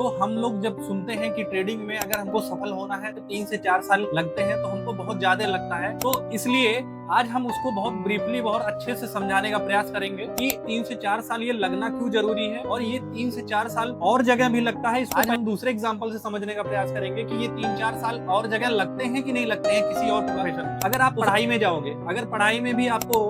तो हम लोग जब सुनते हैं कि ट्रेडिंग में अगर हमको सफल होना है तो 3 से 4 साल लगते हैं, तो हमको बहुत ज्यादा लगता है। तो इसलिए आज हम उसको बहुत ब्रीफली, बहुत अच्छे से समझाने का प्रयास करेंगे कि 3 से 4 साल ये लगना क्यों जरूरी है, और ये 3 से 4 साल और जगह भी लगता है। आज हम दूसरे एग्जांपल से समझने का प्रयास करेंगे कि ये 3-4 साल और जगह लगते हैं कि नहीं लगते हैं किसी और प्रोफेशन। अगर आप पढ़ाई में जाओगे, अगर पढ़ाई में भी आपको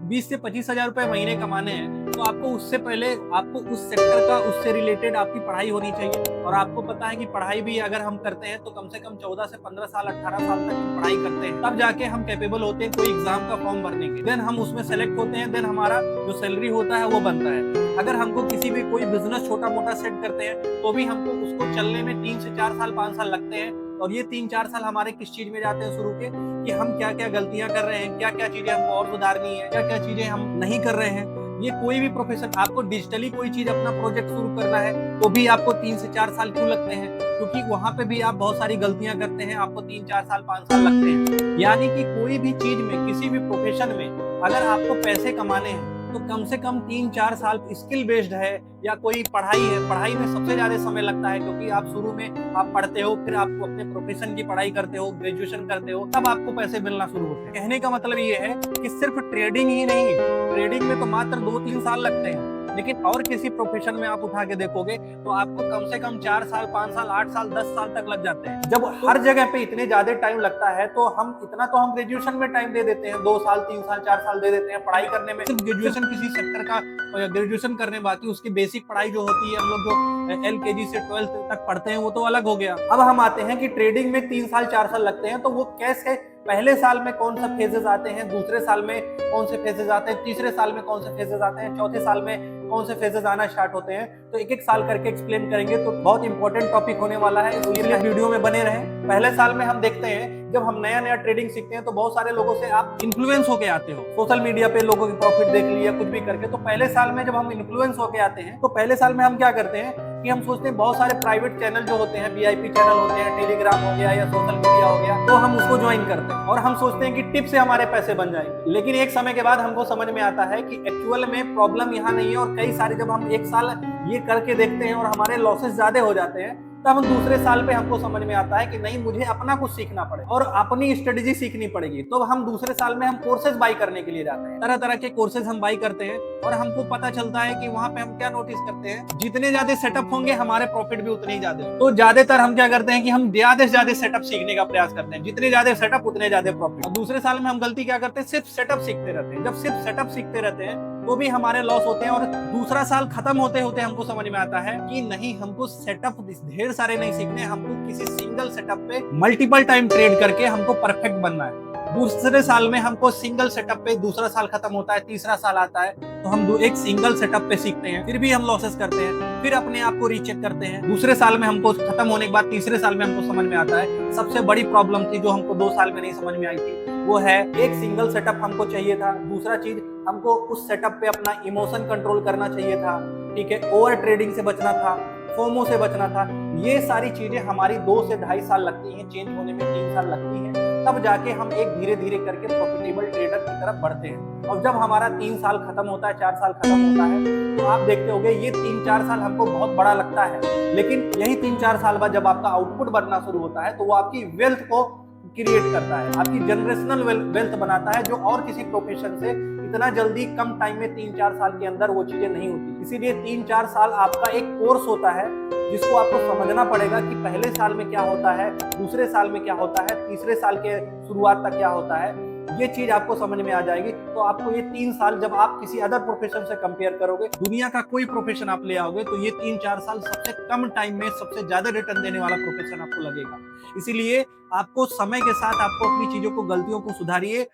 20 से 25 हजार रुपए महीने कमाने हैं, तो आपको उससे पहले आपको उस सेक्टर का, उससे रिलेटेड आपकी पढ़ाई होनी चाहिए। और आपको पता है कि पढ़ाई भी अगर हम करते हैं तो कम से कम 14 से 15 साल, 18 साल तक हम पढ़ाई करते हैं, तब जाके हम कैपेबल होते हैं कोई एग्जाम का फॉर्म भरने के। देन हम उसमें सेलेक्ट होते हैं, देन हमारा जो सैलरी होता है वो बनता है। अगर हमको किसी भी कोई बिजनेस छोटा मोटा सेट करते हैं तो भी हमको उसको चलने में 3 से 4 साल, 5 साल लगते हैं। और ये 3-4 साल हमारे किस चीज में जाते हैं शुरू के, कि हम क्या क्या गलतियां कर रहे हैं, क्या क्या चीजें हमको और सुधारनी है, क्या क्या चीजें हम नहीं कर रहे हैं। ये कोई भी प्रोफेशन, आपको डिजिटली कोई चीज अपना प्रोजेक्ट शुरू करना है तो भी आपको 3 से 4 साल क्यों लगते हैं, क्योंकि वहां पे भी आप बहुत सारी गलतियां करते हैं, आपको 3-4 साल, 5 साल लगते हैं। यानी कि कोई भी चीज में, किसी भी प्रोफेशन में अगर आपको पैसे कमाने हैं तो कम से कम 3-4 साल स्किल बेस्ड है, या कोई पढ़ाई है, पढ़ाई में सबसे ज्यादा समय लगता है, क्योंकि आप शुरू में आप पढ़ते हो, फिर आप अपने प्रोफेशन की पढ़ाई करते हो, ग्रेजुएशन करते हो, तब आपको पैसे मिलना शुरू होते हैं। कहने का मतलब ये है कि सिर्फ ट्रेडिंग ही नहीं, ट्रेडिंग में तो मात्र 2-3 साल लगते हैं, लेकिन और किसी प्रोफेशन में आप उठा के देखोगे तो आपको कम से कम 4 साल, 5 साल, 8 साल, 10 साल तक लग जाते हैं। जब हर जगह पे इतने ज्यादा टाइम लगता है तो हम ग्रेजुएशन में टाइम दे देते हैं, 2 साल, 3 साल, 4 साल दे देते हैं पढ़ाई करने में। सिर्फ ग्रेजुएशन किसी सेक्टर का ग्रेजुएशन करने, बाकी उसकी बेसिक पढ़ाई जो होती है, हम लोग जो LKG से 12th तक पढ़ते हैं, वो तो अलग हो गया। अब हम आते हैं कि ट्रेडिंग में 3 साल, 4 साल लगते हैं, तो वो कैसे, पहले साल में कौन सा फेजेस आते हैं, दूसरे साल में कौन से फेजेस आते हैं, तीसरे साल में कौन से फेजेस आते हैं, चौथे साल में कौन से फेजेस आना स्टार्ट होते हैं, तो एक एक साल करके एक्सप्लेन करेंगे। तो बहुत इंपॉर्टेंट टॉपिक होने वाला है, इसलिए वीडियो में बने रहें। पहले साल में हम देखते हैं, जब हम नया नया ट्रेडिंग सीखते हैं तो बहुत सारे लोगों से आप इन्फ्लुएंस होके आते हो, सोशल मीडिया पे लोगों की प्रॉफिट देख लिया, कुछ भी करके। तो पहले साल में जब हम इन्फ्लुएंस होके आते हैं तो पहले साल में हम क्या करते हैं कि हम सोचते हैं बहुत सारे प्राइवेट चैनल जो होते हैं, VIP चैनल होते हैं, टेलीग्राम हो गया या सोशल मीडिया हो गया, तो हम उसको ज्वाइन करते हैं और हम सोचते हैं कि टिप से हमारे पैसे बन जाएंगे। लेकिन एक समय के बाद हमको समझ में आता है कि एक्चुअल में प्रॉब्लम यहाँ नहीं है। और कई सारे, जब हम एक साल ये करके देखते हैं और हमारे लॉसेस ज्यादा हो जाते हैं, तब हम दूसरे साल पे हमको समझ में आता है कि नहीं, मुझे अपना कुछ सीखना पड़ेगा और अपनी स्ट्रेटेजी सीखनी पड़ेगी। तो हम दूसरे साल में हम कोर्सेज बाई करने के लिए जाते हैं, तरह तरह के कोर्सेज हम बाई करते हैं, और हमको पता चलता है कि वहां पे हम क्या नोटिस करते हैं, जितने ज्यादा सेटअप होंगे हमारे प्रॉफिट भी उतने ही ज्यादा। तो ज्यादातर हम क्या करते हैं कि हम ज्यादा से ज्यादा सेटअप सीखने का प्रयास करते हैं, जितने ज्यादा सेटअप उतने ज्यादा प्रॉफिट। और दूसरे साल में हम गलती क्या करते हैं, सिर्फ सेटअप सीखते रहते हैं। जब सिर्फ सेटअप सीखते रहते हैं तो भी हमारे लॉस होते हैं, और दूसरा साल खत्म होते होते हमको समझ में आता है कि नहीं, हमको सेटअप ढेर सारे नहीं सीखने, हमको किसी सिंगल सेटअप पे मल्टीपल टाइम ट्रेड करके हमको परफेक्ट बनना है। दूसरे साल में हमको सिंगल सेटअप पे, दूसरा साल खत्म होता है, तीसरा साल आता है, तो हम एक सिंगल सेटअप पे सीखते हैं, फिर भी हम लॉसेस करते हैं, फिर अपने आप को रीचेक करते हैं। दूसरे साल में हमको खत्म होने के बाद तीसरे साल में हमको समझ में आता है सबसे बड़ी प्रॉब्लम थी जो हमको 2 साल में नहीं समझ में आई थी, वो है एक सिंगल सेटअप हमको चाहिए था। दूसरा चीज, हमको उस सेटअप पे अपना इमोशन कंट्रोल करना चाहिए था, ठीक है, ओवर ट्रेडिंग से बचना था, फोमो से बचना था। ये सारी चीजें हमारी 2 से 2.5 साल लगती हैं, चेंज होने में 3 साल लगती हैं, तब जाके हम एक धीरे धीरे करके प्रॉफिटेबल ट्रेडर की तरफ बढ़ते हैं। और जब हमारा 3 साल खत्म होता है, 4 साल खत्म होता है, तो आप देखते होंगे ये 3-4 साल हमको बहुत बड़ा लगता है, लेकिन यही 3-4 साल बाद जब आपका आउटपुट बनना शुरू होता है तो वो आपकी वेल्थ को क्रिएट करता है, आपकी जनरेशनल वेल्थ बनाता है, जो और किसी प्रोफेशन से इतना जल्दी कम टाइम में 3-4 साल के अंदर वो चीजें नहीं होती। इसीलिए 3-4 साल आपका एक कोर्स होता है जिसको आपको समझना पड़ेगा कि पहले साल में क्या होता है, दूसरे साल में क्या होता है, तीसरे साल के शुरुआत तक क्या होता है। ये चीज आपको समझ में आ जाएगी तो आपको ये 3 साल, जब आप किसी अदर प्रोफेशन से कंपेयर करोगे, दुनिया का कोई प्रोफेशन आप ले आओगे, तो ये 3-4 साल सबसे कम टाइम में सबसे ज्यादा रिटर्न देने वाला प्रोफेशन आपको लगेगा। इसीलिए आपको समय के साथ आपको अपनी चीजों को, गलतियों को सुधारिए,